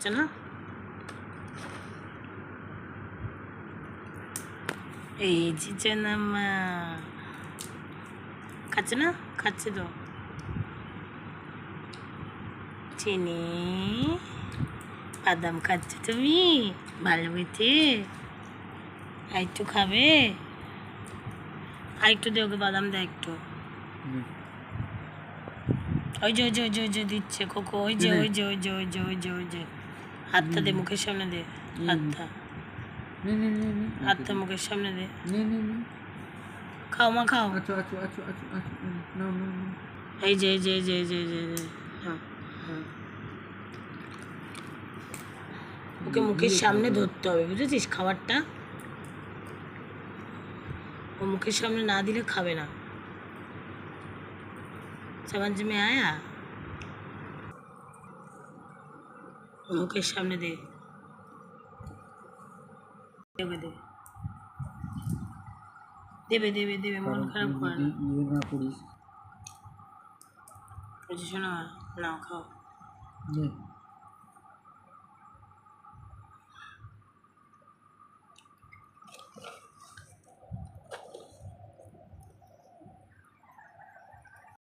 খাচ্ছে না? এই যে জানামা খাচ্ছে না? খাচ্ছে তো। চিনি বাদাম খাচ্ছে তুমি? ভালো হয়েছে। আর একটু খাবে? আর একটু দে ওকে, বাদাম দে একটু। ওই যে ওই যে ওই যে ওই যে দিচ্ছে কোকো, ওই যে ওই যে ওই যে ওই যে ওই যে ওই যে হাতটা দে মুখের সামনে দে, হাতটা হাতটা মুখের সামনে দে। খাও মা খাও। এই যে এই যে এই যে এই যে এই যে এই যে ওকে মুখের সামনে ধরতে হবে, বুঝেছিস? খাবারটা ও মুখের সামনে না দিলে খাবে না। समझ में आया? मुकेश सामने दे, देवे दे, देवे देवे देवे मन खराब कर ना करिस। বুঝিস না? নাও খাও।